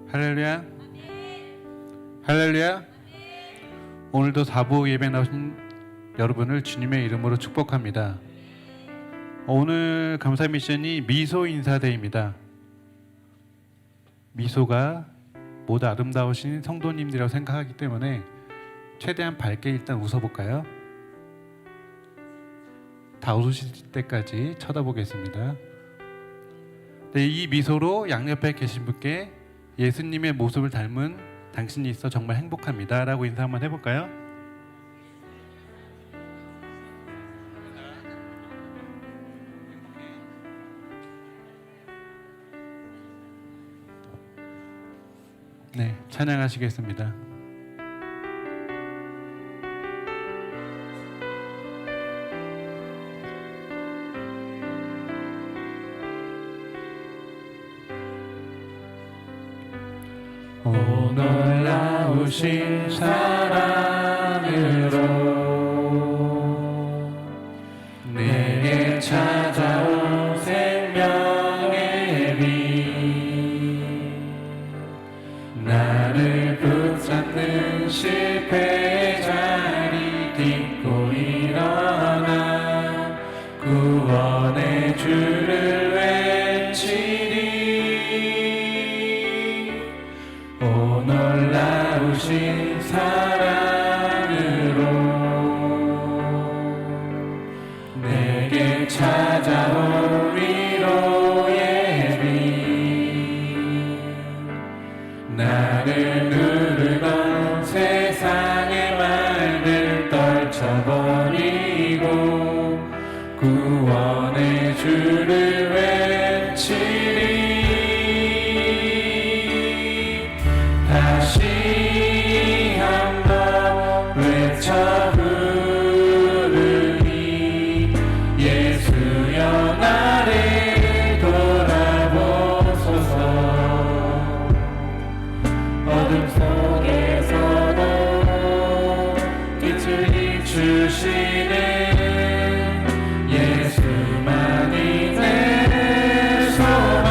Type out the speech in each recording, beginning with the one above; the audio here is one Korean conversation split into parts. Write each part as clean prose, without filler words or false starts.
할렐루야. 할렐루야. 오늘도 사부 예배 나오신 여러분을 주님의 이름으로 축복합니다. 오늘 감사 미션이 미소 인사데이입니다. 미소가 모두 아름다우신 성도님들이라고 생각하기 때문에 최대한 밝게 일단 웃어볼까요? 다 웃으실 때까지 쳐다보겠습니다. 네, 이 미소로 양옆에 계신 분께 예수님의 모습을 닮은 당신이 있어 정말 행복합니다 라고 인사 한번 해볼까요? 네, 찬양하시겠습니다. 오 놀라우신 사랑으로 내게 찾아온 생명의 빛, 나를 붙잡는 실패의 자리 딛고 일어나 구원의 주를 외치리. 오 놀라우신 사랑으로 내게 찾아온 위로의 빛, 나를 누르던 세상의 말들 떨쳐버리고 구원의 주를 외치리. 다시 한번 외쳐 부르니 예수여 나를 돌아보소서. 어둠 속에서도 빛을 비추시는 예수만이 내 소망.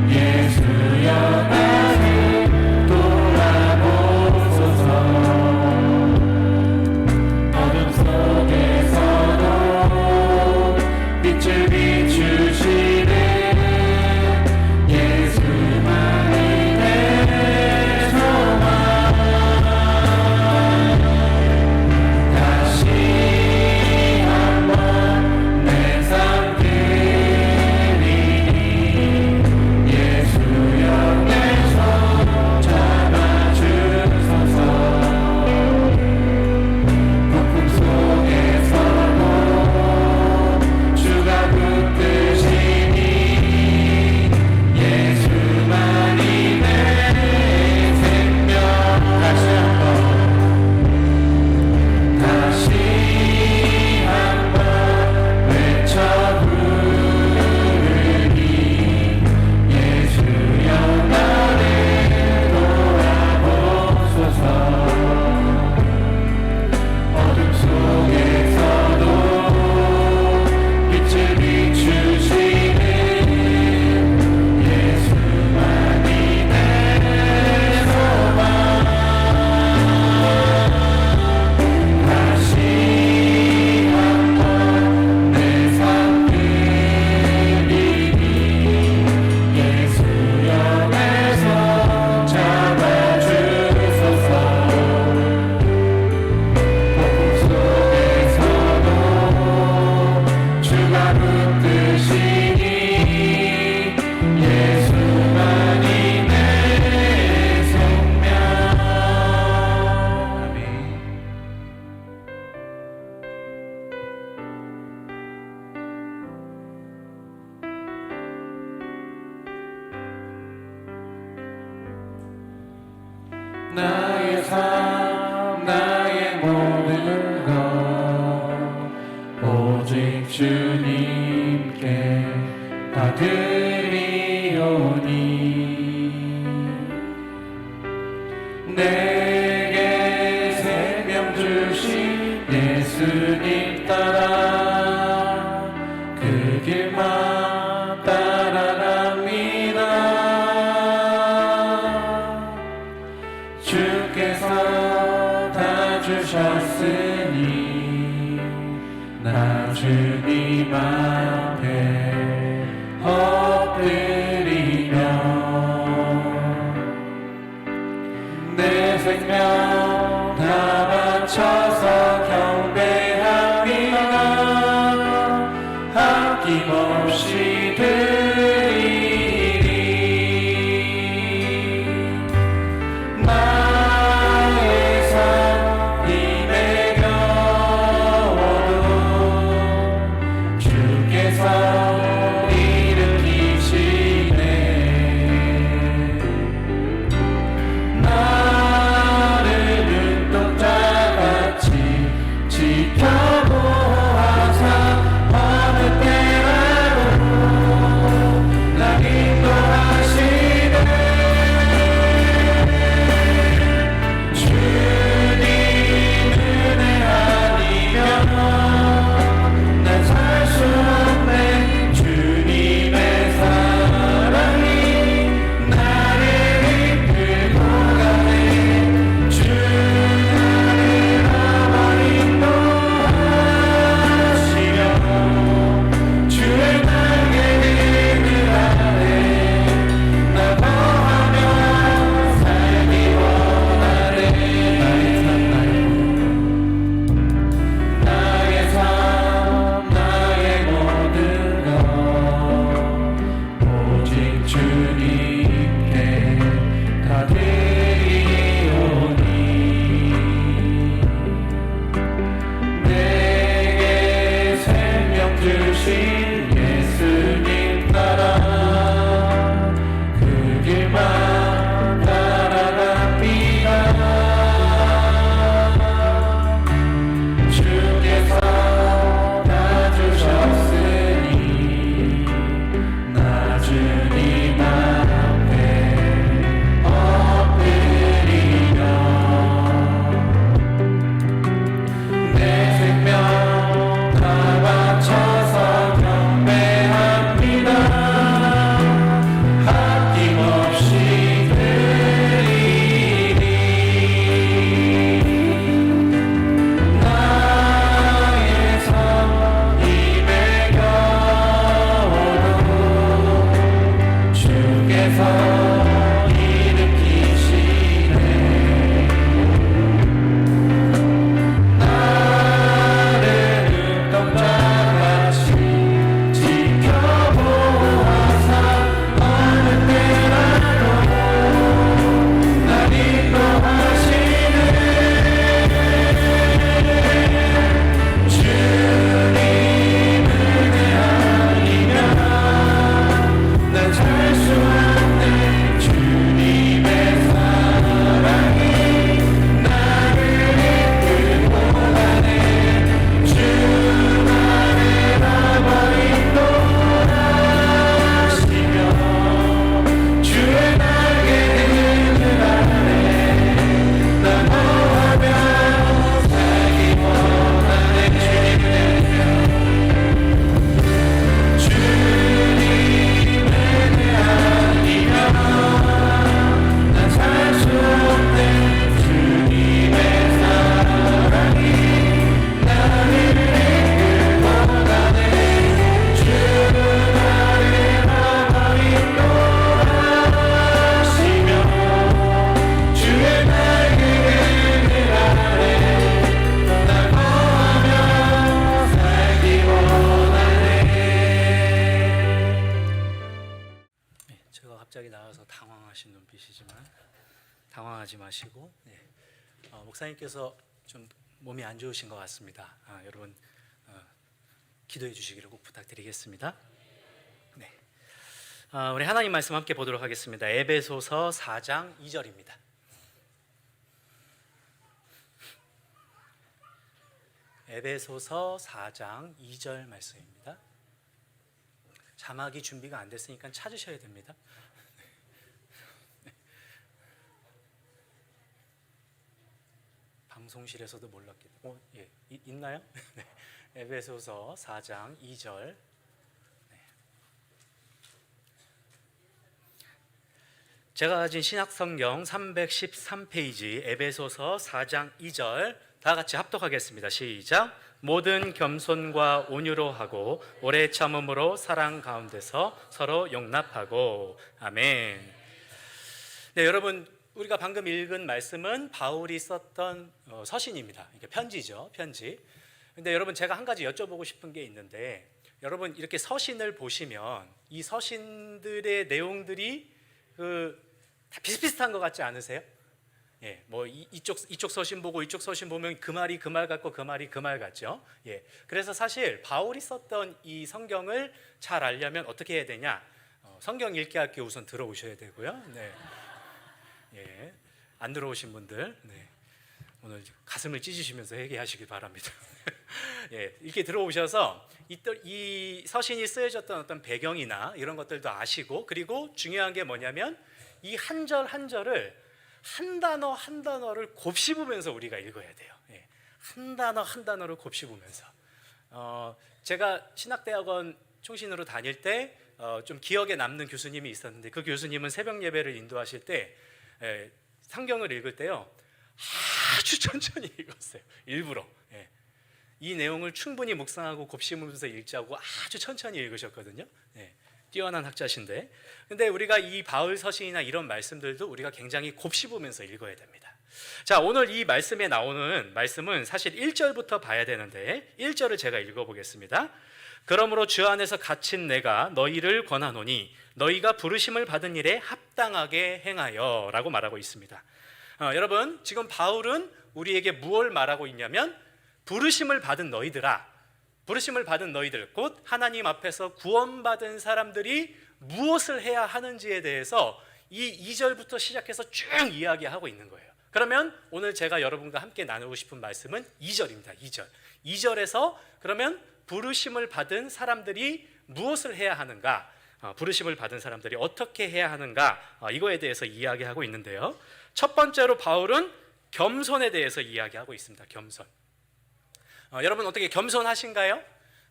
예수여 나의 삶 나의 모든 것 오직 주님께 다 드리오니 내게 생명 주신 예수님 따라 그 길만 따라갑니다. 주께서 다 주셨으니 나 주님 앞에 엎드리며 내 생명 다 바쳐서 경배합니다. 아낌없이 드리리 나의 삶이 매겨워도 주께서 일으키시네. 나를 눈동자같이 지켜보아사 어느 때라도 날 인도하시네. 주님 은혜 아니면 난 살 수 없네. 주님의 사랑이 나를 이끌고 가네. 주 나를 나와 인도하시며 주의 날개 그늘 아래 나 거하며 살기 원하네. 나의 삶 나의 모든 것 오직 주님께 다 드리오니 내게 생명 주신 예수님 따라 그 길만 따라갑니다. 주께서 다 주셨으니 나 주님 앞에 엎드리며 내 생명 다 바쳐서 경배합니다. 아낌없이 드리리 나의 삶이 매겨워도 주께서 일으키시네. 나를 눈동자같이 지켜보아사 어느 때라도 날 인도하시네. 주님 은혜 아니면 난 살 수 없네. 주님의 사랑이 나를 이끌고 가네. 주 나를 나와 인도하시며 주의 날개 그늘 아래 나 거하며 살기 원하네. 주님 은혜 아니면 난 살 수 없네. 주님의 사랑이 나를 이끌고 가네. 주 나를 나와 인도하시며 주의 날개 그늘 아래 나 거하며 살기 원하네. 제가 갑자기 나와서 당황하신 눈빛이지만 당황하지 마시고 목사님께서 좀 몸이 안 좋으신 것 같습니다. 여러분 기도해 주시기를 꼭 부탁드리겠습니다. 네, 우리 하나님 말씀 함께 보도록 하겠습니다. 에베소서 4장 2절입니다. 에베소서 4장 2절 말씀입니다. 자막이 준비가 안 됐으니까 찾으셔야 됩니다. 방송실에서도 몰랐겠네요. 예, 있나요? 네. 에베소서 4장 2절. 제가 가진 신약성경 313페이지 에베소서 4장 2절 다 같이 합독하겠습니다. 시작. 모든 겸손과 온유로 하고 오래 참음으로 사랑 가운데서 서로 용납하고. 아멘. 네, 여러분, 우리가 방금 읽은 말씀은 바울이 썼던 서신입니다. 이게 편지죠, 편지. 근데 여러분, 제가 한 가지 여쭤보고 싶은 게 있는데, 여러분 이렇게 서신을 보시면 이 서신들의 내용들이 다 비슷비슷한 것 같지 않으세요? 예, 뭐 이쪽 서신 보고 이쪽 서신 보면 그 말이 그 말 같고 그 말이 그 말 같죠. 예, 그래서 사실 바울이 썼던 이 성경을 잘 알려면 어떻게 해야 되냐? 성경 읽기 학교 우선 들어오셔야 되고요. 네, 예, 안 들어오신 분들, 네, 오늘 가슴을 찢으시면서 회개하시기 바랍니다. 예, 이렇게 들어오셔서 이 서신이 쓰여졌던 어떤 배경이나 이런 것들도 아시고, 그리고 중요한 게 뭐냐면 이 한 절 한 절을 한 단어 한 단어를 곱씹으면서 우리가 읽어야 돼요. 예, 한 단어 한 단어를 곱씹으면서. 제가 신학대학원 총신으로 다닐 때 좀 기억에 남는 교수님이 있었는데, 그 교수님은 새벽 예배를 인도하실 때 성경을 읽을 때요 아주 천천히 읽었어요. 일부러. 예. 이 내용을 충분히 묵상하고 곱씹으면서 읽자고 아주 천천히 읽으셨거든요. 예. 뛰어난 학자신데, 근데 우리가 이 바울 서신이나 이런 말씀들도 우리가 굉장히 곱씹으면서 읽어야 됩니다. 자, 오늘 이 말씀에 나오는 말씀은 사실 1절부터 봐야 되는데 1절을 제가 읽어보겠습니다. 그러므로 주 안에서 갇힌 내가 너희를 권하노니 너희가 부르심을 받은 일에 합당하게 행하여 라고 말하고 있습니다. 여러분, 지금 바울은 우리에게 무엇을 말하고 있냐면, 부르심을 받은 너희들아, 부르심을 받은 너희들, 곧 하나님 앞에서 구원받은 사람들이 무엇을 해야 하는지에 대해서 이 2절부터 시작해서 쭉 이야기하고 있는 거예요. 그러면 오늘 제가 여러분과 함께 나누고 싶은 말씀은 2절입니다. 2절. 2절에서 그러면 부르심을 받은 사람들이 무엇을 해야 하는가, 부르심을 받은 사람들이 어떻게 해야 하는가, 이거에 대해서 이야기하고 있는데요. 첫 번째로 바울은 겸손에 대해서 이야기하고 있습니다. 겸손. 여러분 어떻게 겸손하신가요?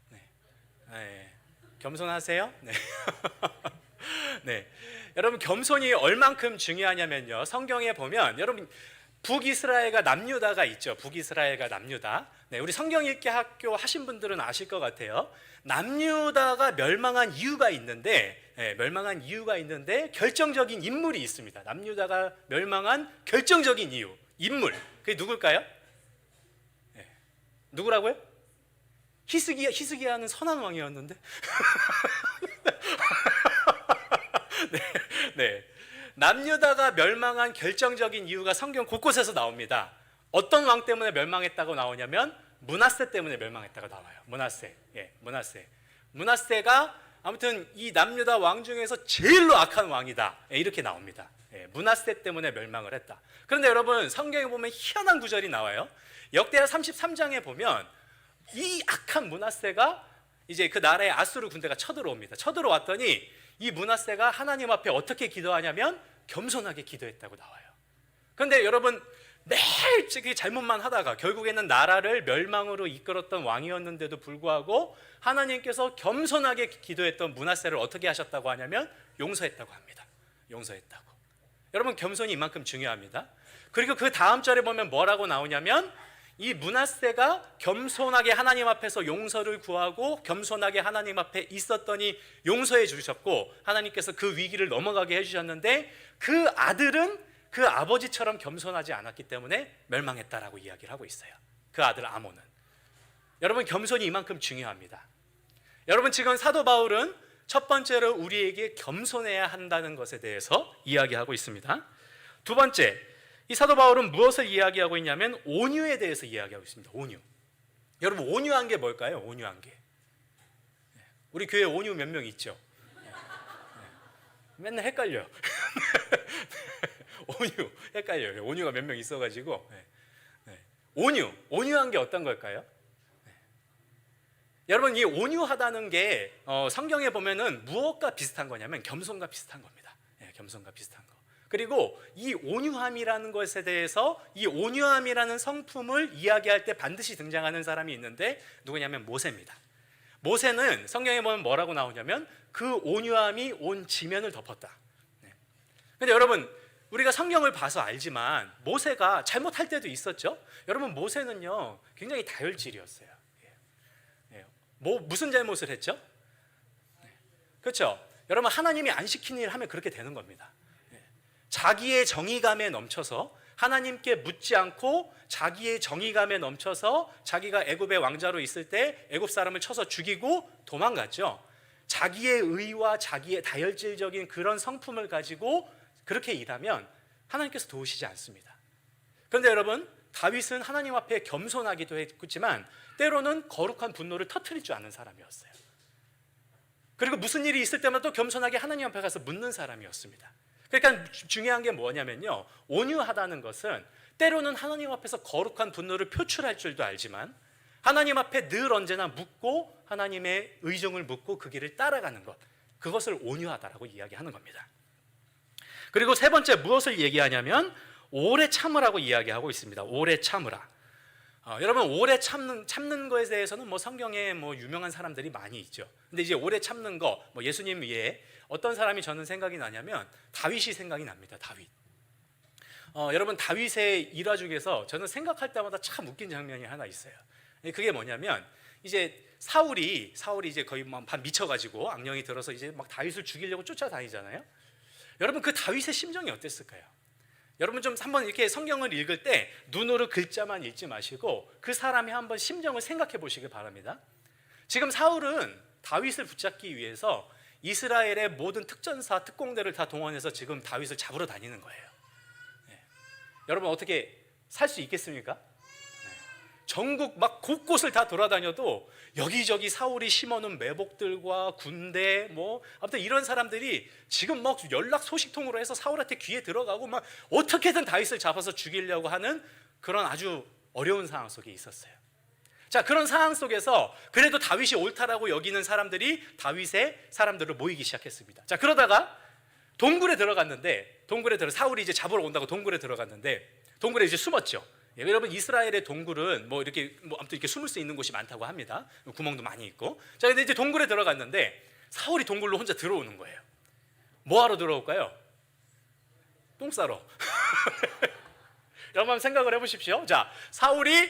네. 네. 겸손하세요? 네. 네. 여러분 겸손이 얼만큼 중요하냐면요, 성경에 보면 여러분 북이스라엘과 남유다가 있죠. 북이스라엘과 남유다. 네, 우리 성경 읽기 학교 하신 분들은 아실 것 같아요. 남유다가 멸망한 이유가 있는데, 멸망한 이유가 있는데 결정적인 인물이 있습니다. 남유다가 멸망한 결정적인 이유, 인물. 그게 누굴까요? 네. 누구라고요? 히스기야는 선한 왕이었는데. 네, 네. 남유다가 멸망한 결정적인 이유가 성경 곳곳에서 나옵니다. 어떤 왕 때문에 멸망했다고 나오냐면 므낫세 때문에 멸망했다고 나와요. 므낫세. 예, 므낫세. 므낫세가 아무튼 이 남유다 왕 중에서 제일로 악한 왕이다. 예, 이렇게 나옵니다. 예, 므낫세 때문에 멸망을 했다. 그런데 여러분 성경에 보면 희한한 구절이 나와요. 역대하 33장에 보면 이 악한 므낫세가 이제 그 나라에 아수르 군대가 쳐들어옵니다. 쳐들어왔더니 이 므낫세가 하나님 앞에 어떻게 기도하냐면 겸손하게 기도했다고 나와요. 그런데 여러분 매일 잘못만 하다가 결국에는 나라를 멸망으로 이끌었던 왕이었는데도 불구하고 하나님께서 겸손하게 기도했던 므낫세를 어떻게 하셨다고 하냐면 용서했다고 합니다. 용서했다고. 여러분 겸손이 이만큼 중요합니다. 그리고 그 다음 절에 보면 뭐라고 나오냐면 이 므낫세가 겸손하게 하나님 앞에서 용서를 구하고 겸손하게 하나님 앞에 있었더니 용서해 주셨고 하나님께서 그 위기를 넘어가게 해주셨는데 그 아들은 그 아버지처럼 겸손하지 않았기 때문에 멸망했다라고 이야기를 하고 있어요. 그 아들 아몬은. 여러분 겸손이 이만큼 중요합니다. 여러분 지금 사도 바울은 첫 번째로 우리에게 겸손해야 한다는 것에 대해서 이야기하고 있습니다. 두 번째, 이 사도 바울은 무엇을 이야기하고 있냐면 온유에 대해서 이야기하고 있습니다. 온유. 여러분 온유한 게 뭘까요? 온유한 게. 우리 교회 온유 몇 명 있죠? 맨날 헷갈려요. 온유 헷갈려요. 온유가 몇 명 있어가지고. 온유한 게 어떤 걸까요? 여러분, 이 온유하다는 게 성경에 보면은 무엇과 비슷한 거냐면 겸손과 비슷한 겁니다. 예, 겸손과 비슷한 거. 그리고 이 온유함이라는 것에 대해서 이 온유함이라는 성품을 이야기할 때 반드시 등장하는 사람이 있는데 누구냐면 모세입니다. 모세는 성경에 보면 뭐라고 나오냐면 그 온유함이 온 지면을 덮었다. 근데 여러분, 우리가 성경을 봐서 알지만 모세가 잘못할 때도 있었죠. 여러분, 모세는요 굉장히 다혈질이었어요. 무슨 잘못을 했죠? 그렇죠. 여러분, 하나님이 안 시킨 일 하면 그렇게 되는 겁니다. 자기의 정의감에 넘쳐서 하나님께 묻지 않고 자기의 정의감에 넘쳐서 자기가 애굽의 왕자로 있을 때 애굽 사람을 쳐서 죽이고 도망갔죠. 자기의 의와 자기의 다혈질적인 그런 성품을 가지고 그렇게 일하면 하나님께서 도우시지 않습니다. 그런데 여러분, 다윗은 하나님 앞에 겸손하기도 했지만 때로는 거룩한 분노를 터뜨릴 줄 아는 사람이었어요. 그리고 무슨 일이 있을 때마다 또 겸손하게 하나님 앞에 가서 묻는 사람이었습니다. 그러니까 중요한 게 뭐냐면요, 온유하다는 것은 때로는 하나님 앞에서 거룩한 분노를 표출할 줄도 알지만 하나님 앞에 늘 언제나 묻고 하나님의 의정을 묻고 그 길을 따라가는 것, 그것을 온유하다라고 이야기하는 겁니다. 그리고 세 번째 무엇을 얘기하냐면 오래 참으라고 이야기하고 있습니다. 오래 참으라. 여러분, 오래 참는 것에 대해서는 뭐 성경에 뭐 유명한 사람들이 많이 있죠. 근데 이제 오래 참는 거, 뭐 예수님 외에 어떤 사람이 저는 생각이 나냐면 다윗이 생각이 납니다. 다윗. 여러분, 다윗의 일화 중에서 저는 생각할 때마다 참 웃긴 장면이 하나 있어요. 그게 뭐냐면 이제 사울이 이제 거의 막 미쳐가지고 악령이 들어서 이제 막 다윗을 죽이려고 쫓아다니잖아요. 여러분, 그 다윗의 심정이 어땠을까요? 여러분, 좀 한번 이렇게 성경을 읽을 때 눈으로 글자만 읽지 마시고 그 사람의 한번 심정을 생각해 보시길 바랍니다. 지금 사울은 다윗을 붙잡기 위해서 이스라엘의 모든 특전사, 특공대를 다 동원해서 지금 다윗을 잡으러 다니는 거예요. 여러분, 어떻게 살 수 있겠습니까? 전국 막 곳곳을 다 돌아다녀도 여기저기 사울이 심어놓은 매복들과 군대, 뭐 아무튼 이런 사람들이 지금 막 연락 소식통으로 해서 사울한테 귀에 들어가고 막 어떻게든 다윗을 잡아서 죽이려고 하는 그런 아주 어려운 상황 속에 있었어요. 자, 그런 상황 속에서 그래도 다윗이 옳다라고 여기는 사람들이 다윗의 사람들을 모이기 시작했습니다. 자, 그러다가 동굴에 들어갔는데 사울이 이제 잡으러 온다고 동굴에 들어갔는데 동굴에 이제 숨었죠. 예, 여러분, 이스라엘의 동굴은 뭐 이렇게 아무튼 이렇게 숨을 수 있는 곳이 많다고 합니다. 구멍도 많이 있고. 자, 근데 이제 동굴에 들어갔는데 사울이 동굴로 혼자 들어오는 거예요. 뭐 하러 들어올까요? 똥 싸러. 여러분, 한번 생각을 해보십시오. 자, 사울이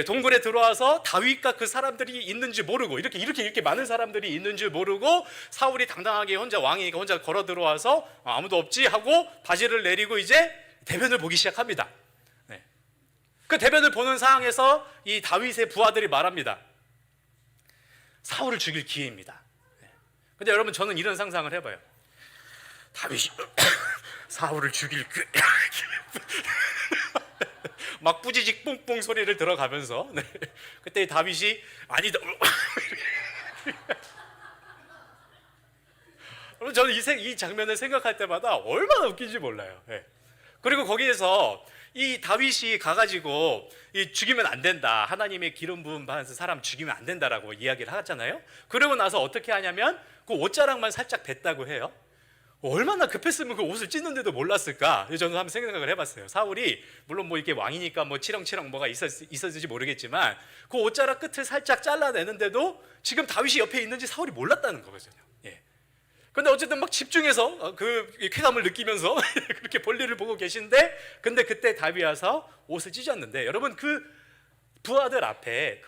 동굴에 들어와서 다윗과 그 사람들이 있는지 모르고 이렇게 많은 사람들이 있는지 모르고 사울이 당당하게 혼자 왕이니까 혼자 걸어 들어와서 아무도 없지 하고 바지를 내리고 이제 대변을 보기 시작합니다. 그 대변을 보는 상황에서 이 다윗의 부하들이 말합니다. 사울을 죽일 기회입니다. 근데 여러분, 저는 이런 상상을 해봐요. 다윗이 사울을 죽일 기회. 막 뿌지직 뽕뽕 소리를 들어가면서 그때 다윗이 아니다. 여러분, 저는 이 장면을 생각할 때마다 얼마나 웃긴지 몰라요. 그리고 거기에서 이 다윗이 가가지고 죽이면 안 된다, 하나님의 기름 부음 받은 사람 죽이면 안 된다라고 이야기를 하잖아요. 그러고 나서 어떻게 하냐면 그 옷자락만 살짝 뱉다고 해요. 얼마나 급했으면 그 옷을 찢는데도 몰랐을까? 저는 한번 생각을 해봤어요. 사울이 물론 뭐 이렇게 왕이니까 뭐 치렁치렁 뭐가 있었을지 모르겠지만 그 옷자락 끝을 살짝 잘라내는데도 지금 다윗이 옆에 있는지 사울이 몰랐다는 거거든요. 근데 어쨌든 막 집중해서 그 쾌감을 느끼면서 그렇게 볼일을 보고 계신데, 근데 그때 다윗이 와서 옷을 찢었는데, 여러분, 그 부하들 앞에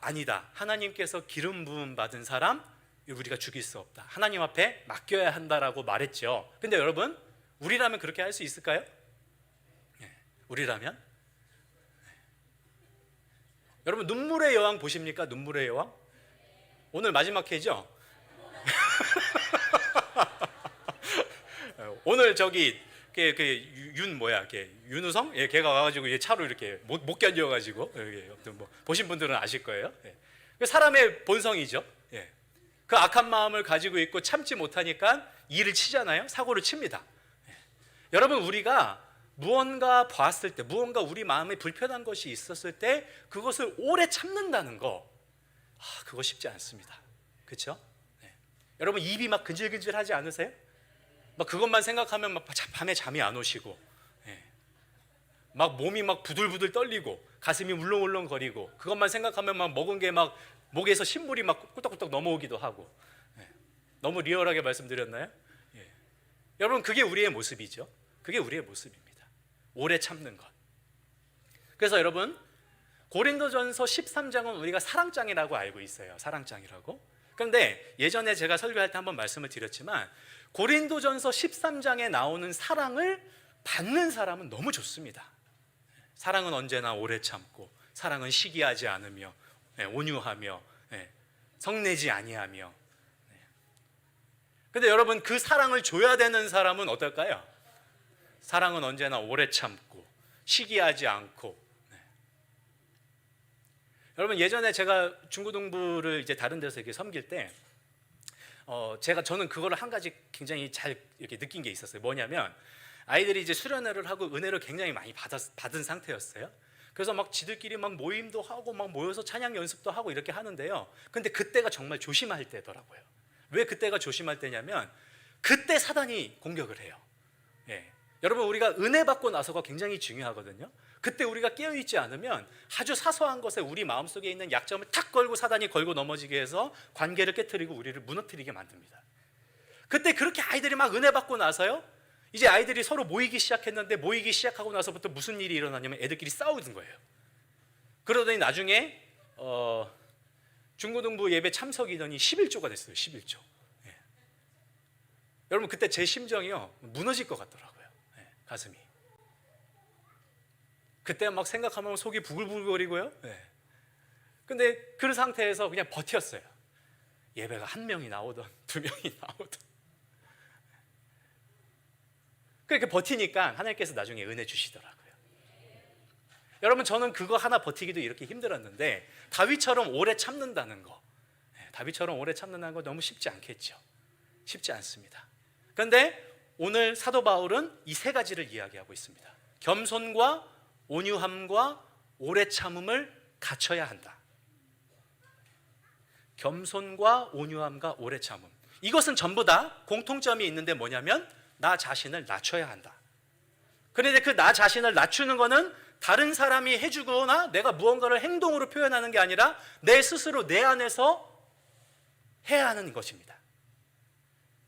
아니다, 하나님께서 기름 부음 받은 사람 우리가 죽일 수 없다, 하나님 앞에 맡겨야 한다라고 말했죠. 근데 여러분, 우리라면 그렇게 할 수 있을까요? 우리라면? 여러분, 눈물의 여왕 보십니까? 눈물의 여왕? 오늘 마지막 회죠? 오늘 저기 윤우성? 걔가 와가지고 차로 이렇게 못 견뎌가지고 뭐 보신 분들은 아실 거예요. 사람의 본성이죠. 그 악한 마음을 가지고 있고 참지 못하니까 일을 치잖아요. 사고를 칩니다. 여러분, 우리가 무언가 봤을 때, 무언가 우리 마음에 불편한 것이 있었을 때 그것을 오래 참는다는 거, 그거 쉽지 않습니다. 그렇죠? 네. 여러분 입이 막 근질근질하지 않으세요? 막 그것만 생각하면 막 밤에 잠이 안 오시고, 네. 막 몸이 막 부들부들 떨리고 가슴이 울렁울렁거리고 그것만 생각하면 막 먹은 게 막 목에서 신물이 막 꿀떡꿀떡 넘어오기도 하고. 네. 너무 리얼하게 말씀드렸나요? 예. 여러분 그게 우리의 모습이죠. 그게 우리의 모습입니다. 오래 참는 것. 그래서 여러분 고린도전서 13장은 우리가 사랑장이라고 알고 있어요. 사랑장이라고. 그런데 예전에 제가 설교할 때 한번 말씀을 드렸지만 고린도전서 13장에 나오는 사랑을 받는 사람은 너무 좋습니다. 사랑은 언제나 오래 참고, 사랑은 시기하지 않으며, 온유하며, 성내지 아니하며. 근데 여러분 그 사랑을 줘야 되는 사람은 어떨까요? 사랑은 언제나 오래 참고 시기하지 않고. 여러분 예전에 제가 중고등부를 이제 다른 데서 이렇게 섬길 때 저는 그거를 한 가지 굉장히 잘 이렇게 느낀 게 있었어요. 뭐냐면 아이들이 이제 수련회를 하고 은혜를 굉장히 많이 받은 상태였어요. 그래서 막 지들끼리 막 모임도 하고 막 모여서 찬양 연습도 하고 이렇게 하는데요. 근데 그때가 정말 조심할 때더라고요. 왜 그때가 조심할 때냐면 그때 사단이 공격을 해요. 예. 여러분 우리가 은혜 받고 나서가 굉장히 중요하거든요. 그때 우리가 깨어있지 않으면 아주 사소한 것에 우리 마음속에 있는 약점을 탁 걸고 사단이 걸고 넘어지게 해서 관계를 깨트리고 우리를 무너뜨리게 만듭니다. 그때 그렇게 아이들이 막 은혜 받고 나서요, 이제 아이들이 서로 모이기 시작했는데 모이기 시작하고 나서부터 무슨 일이 일어나냐면 애들끼리 싸우는 거예요. 그러더니 나중에 중고등부 예배 참석이더니 11조가 됐어요. 11조. 예. 여러분 그때 제 심정이요 무너질 것 같더라고요. 예, 가슴이. 그때 막 생각하면 속이 부글부글거리고요. 예. 근데 그 상태에서 그냥 버텼어요. 예배가 한 명이 나오던 두 명이 나오던. 그렇게 버티니까 하나님께서 나중에 은혜 주시더라고요. 여러분 저는 그거 하나 버티기도 이렇게 힘들었는데 다윗처럼 오래 참는다는 거, 다윗처럼 오래 참는다는 거 너무 쉽지 않겠죠. 쉽지 않습니다. 그런데 오늘 사도 바울은 이 세 가지를 이야기하고 있습니다. 겸손과 온유함과 오래 참음을 갖춰야 한다. 겸손과 온유함과 오래 참음. 이것은 전부 다 공통점이 있는데 뭐냐면 나 자신을 낮춰야 한다. 그런데 그 나 자신을 낮추는 거는 다른 사람이 해주거나 내가 무언가를 행동으로 표현하는 게 아니라 내 스스로 내 안에서 해야 하는 것입니다.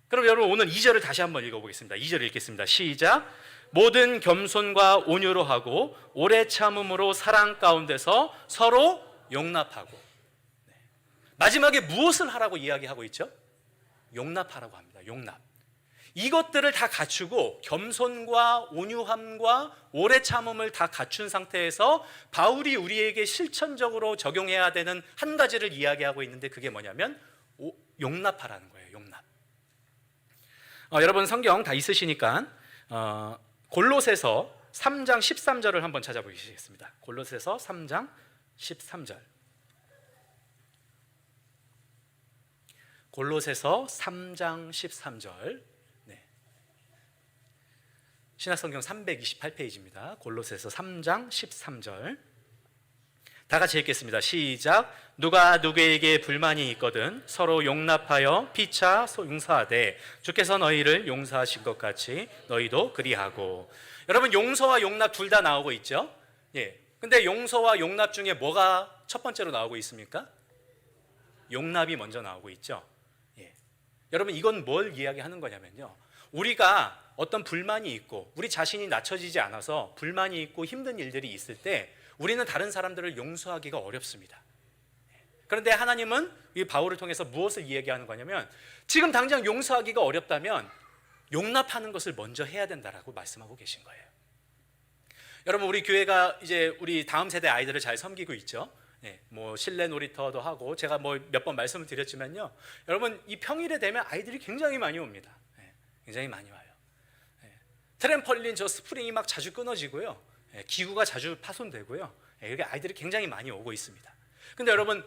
그럼 여러분 오늘 2절을 다시 한번 읽어보겠습니다. 2절 읽겠습니다. 시작. 모든 겸손과 온유로 하고 오래 참음으로 사랑 가운데서 서로 용납하고. 마지막에 무엇을 하라고 이야기하고 있죠? 용납하라고 합니다. 용납. 이것들을 다 갖추고 겸손과 온유함과 오래 참음을 다 갖춘 상태에서 바울이 우리에게 실천적으로 적용해야 되는 한 가지를 이야기하고 있는데 그게 뭐냐면 용납하라는 거예요. 용납. 여러분 성경 다 있으시니까 골로새서 3장 13절을 한번 찾아보시겠습니다. 골로새서 3장 13절. 골로새서 3장 13절. 네. 신약성경 328페이지입니다. 골로새서 3장 13절. 다 같이 읽겠습니다. 시작. 누가 누구에게 불만이 있거든 서로 용납하여 피차 용서하되 주께서 너희를 용서하신 것 같이 너희도 그리하고. 여러분 용서와 용납 둘 다 나오고 있죠? 예. 근데 용서와 용납 중에 뭐가 첫 번째로 나오고 있습니까? 용납이 먼저 나오고 있죠. 예. 여러분 이건 뭘 이야기하는 거냐면요. 우리가 어떤 불만이 있고 우리 자신이 낮춰지지 않아서 불만이 있고 힘든 일들이 있을 때 우리는 다른 사람들을 용서하기가 어렵습니다. 그런데 하나님은 이 바울을 통해서 무엇을 이야기하는 거냐면 지금 당장 용서하기가 어렵다면 용납하는 것을 먼저 해야 된다라고 말씀하고 계신 거예요. 여러분 우리 교회가 이제 우리 다음 세대 아이들을 잘 섬기고 있죠. 네, 뭐 실내 놀이터도 하고 제가 뭐 몇 번 말씀을 드렸지만요. 여러분 이 평일에 되면 아이들이 굉장히 많이 옵니다. 네, 굉장히 많이 와요. 네, 트램펄린 저 스프링이 막 자주 끊어지고요. 기구가 자주 파손되고요. 이렇게 아이들이 굉장히 많이 오고 있습니다. 근데 여러분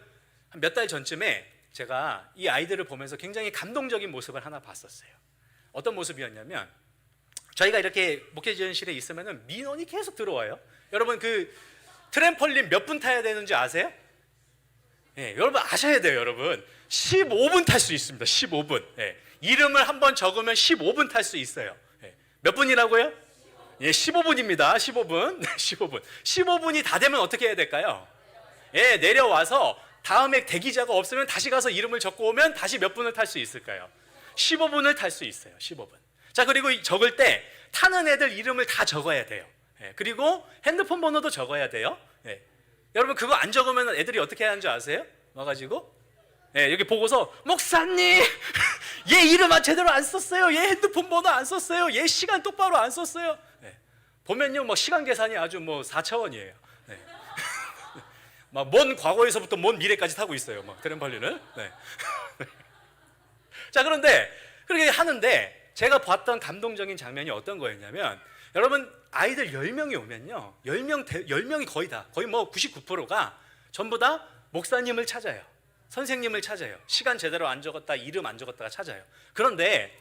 몇 달 전쯤에 제가 이 아이들을 보면서 굉장히 감동적인 모습을 하나 봤었어요. 어떤 모습이었냐면 저희가 이렇게 목회지원실에 있으면 민원이 계속 들어와요. 여러분 그 트램펄린 몇 분 타야 되는지 아세요? 예, 여러분 아셔야 돼요, 여러분. 15분 탈 수 있습니다. 15분. 예, 이름을 한번 적으면 15분 탈 수 있어요. 예, 몇 분이라고요? 예, 15분입니다. 15분. 네, 15분. 15분이 다 되면 어떻게 해야 될까요? 예, 내려와서 다음에 대기자가 없으면 다시 가서 이름을 적고 오면 다시 몇 분을 탈 수 있을까요? 15분을 탈 수 있어요. 15분. 자, 그리고 적을 때 타는 애들 이름을 다 적어야 돼요. 예, 그리고 핸드폰 번호도 적어야 돼요. 예. 여러분 그거 안 적으면 애들이 어떻게 하는 줄 아세요? 와가지고 예, 여기 보고서 목사님 얘 이름 제대로 안 썼어요. 얘 핸드폰 번호 안 썼어요. 얘 시간 똑바로 안 썼어요. 예. 보면요, 뭐 시간 계산이 아주 뭐 4차원이에요. 예. 막 먼 과거에서부터 먼 미래까지 타고 있어요. 막 트램펄린을. 네. 자, 그런데 그렇게 하는데 제가 봤던 감동적인 장면이 어떤 거였냐면, 여러분 아이들 10명이 오면요, 10명이 거의 다, 거의 뭐 99%가 전부 다 목사님을 찾아요. 선생님을 찾아요. 시간 제대로 안 적었다, 이름 안 적었다가 찾아요. 그런데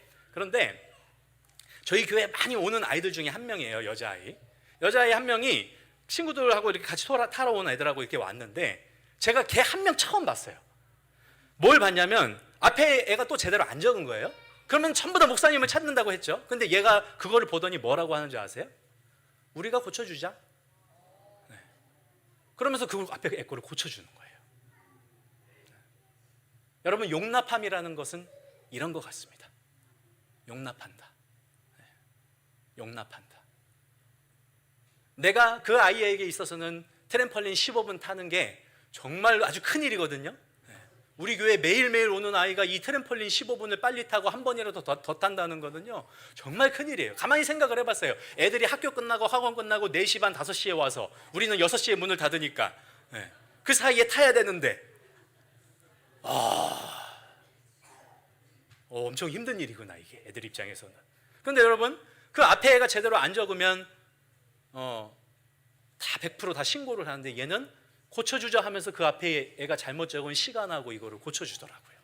저희 교회에 많이 오는 아이들 중에 한 명이에요. 여자아이 한 명이 친구들하고 이렇게 같이 타러 온 애들하고 이렇게 왔는데, 제가 걔 한 명 처음 봤어요. 뭘 봤냐면 앞에 애가 또 제대로 안 적은 거예요. 그러면 전부 다 목사님을 찾는다고 했죠. 근데 얘가 그거를 보더니 뭐라고 하는지 아세요? 우리가 고쳐주자. 네. 그러면서 그 앞에 애 거를 고쳐주는 거예요. 네. 여러분, 용납함이라는 것은 이런 것 같습니다. 용납한다. 네. 용납한다. 내가 그 아이에게 있어서는 트램펄린 15분 타는 게 정말 아주 큰 일이거든요. 우리 교회 매일매일 오는 아이가 이 트램펄린 15분을 빨리 타고 한 번이라도 더 탄다는 거는요, 정말 큰일이에요. 가만히 생각을 해봤어요. 애들이 학교 끝나고 학원 끝나고 4시 반 5시에 와서 우리는 6시에 문을 닫으니까 그 사이에 타야 되는데 엄청 힘든 일이구나, 이게 애들 입장에서는. 그런데 여러분, 그 앞에 애가 제대로 안 적으면 다 100% 다 신고를 하는데, 얘는 고쳐주자 하면서 그 앞에 애가 잘못 적은 시간하고 이거를 고쳐주더라고요.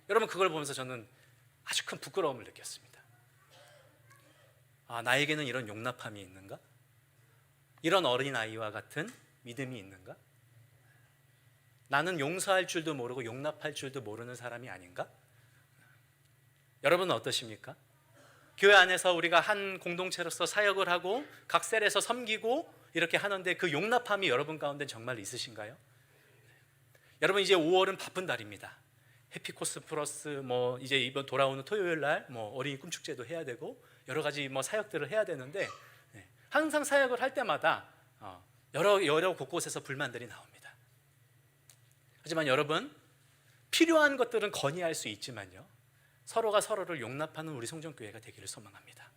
여러분, 그걸 보면서 저는 아주 큰 부끄러움을 느꼈습니다. 아, 나에게는 이런 용납함이 있는가? 이런 어린아이와 같은 믿음이 있는가? 나는 용서할 줄도 모르고 용납할 줄도 모르는 사람이 아닌가? 여러분은 어떠십니까? 교회 안에서 우리가 한 공동체로서 사역을 하고 각 셀에서 섬기고 이렇게 하는데, 그 용납함이 여러분 가운데 정말 있으신가요? 여러분, 이제 5월은 바쁜 달입니다. 해피코스 플러스 뭐 이제 이번 돌아오는 토요일 날 뭐 어린이 꿈축제도 해야 되고 여러 가지 뭐 사역들을 해야 되는데, 항상 사역을 할 때마다 여러 곳곳에서 불만들이 나옵니다. 하지만 여러분, 필요한 것들은 건의할 수 있지만요, 서로가 서로를 용납하는 우리 성전교회가 되기를 소망합니다.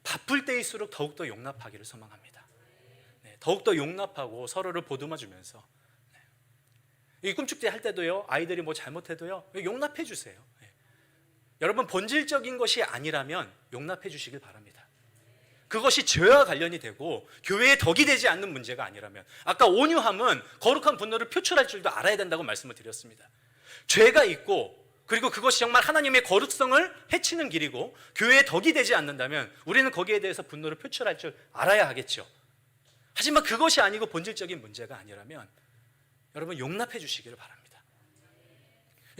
바쁠 때일수록 더욱더 용납하기를 소망합니다. 더욱더 용납하고 서로를 보듬어주면서, 이 꿈축제 할 때도요, 아이들이 뭐 잘못해도요, 용납해 주세요. 여러분, 본질적인 것이 아니라면 용납해 주시길 바랍니다. 그것이 죄와 관련이 되고 교회에 덕이 되지 않는 문제가 아니라면, 아까 온유함은 거룩한 분노를 표출할 줄도 알아야 된다고 말씀을 드렸습니다. 죄가 있고, 그리고 그것이 정말 하나님의 거룩성을 해치는 길이고 교회에 덕이 되지 않는다면 우리는 거기에 대해서 분노를 표출할 줄 알아야 하겠죠. 하지만 그것이 아니고 본질적인 문제가 아니라면 여러분, 용납해 주시기를 바랍니다.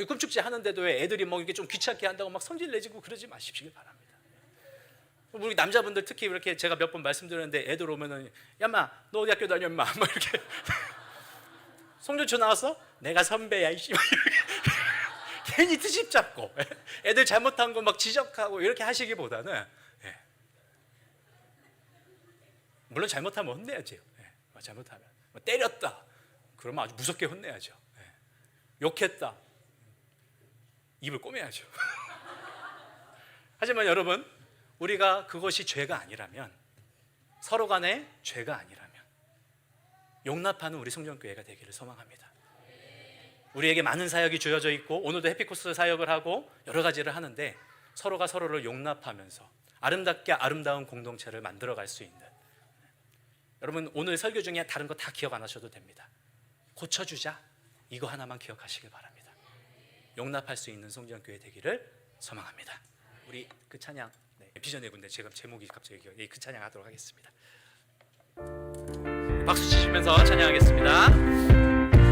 꿈축제 하는데도 애들이 뭐 이렇게 좀 귀찮게 한다고 막 성질 내지고 그러지 마십시길 바랍니다. 우리 남자분들 특히 이렇게 제가 몇 번 말씀드렸는데, 애들 오면은 야마 너 어디 학교 다녀 임마 뭐 이렇게 송전초 나왔어? 내가 선배야 이씨 괜히 트집 잡고 애들 잘못한 거 막 지적하고 이렇게 하시기보다는, 물론 잘못하면 혼내야죠. 잘못하면 뭐 때렸다 그러면 아주 무섭게 혼내야죠. 욕했다 입을 꼬매야죠. 하지만 여러분, 우리가 그것이 죄가 아니라면, 서로 간에 죄가 아니라면 용납하는 우리 성전교회가 되기를 소망합니다. 우리에게 많은 사역이 주어져 있고 오늘도 해피코스 사역을 하고 여러 가지를 하는데, 서로가 서로를 용납하면서 아름답게 아름다운 공동체를 만들어갈 수 있는, 여러분 오늘 설교 중에 다른 거 다 기억 안 하셔도 됩니다. 고쳐주자, 이거 하나만 기억하시길 바랍니다. 용납할 수 있는 성전교회 되기를 소망합니다. 우리 그 찬양, 비전의 군대, 제가 제목이 갑자기 그 찬양 하도록 하겠습니다. 박수 치시면서 찬양하겠습니다.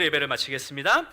예배를 마치겠습니다.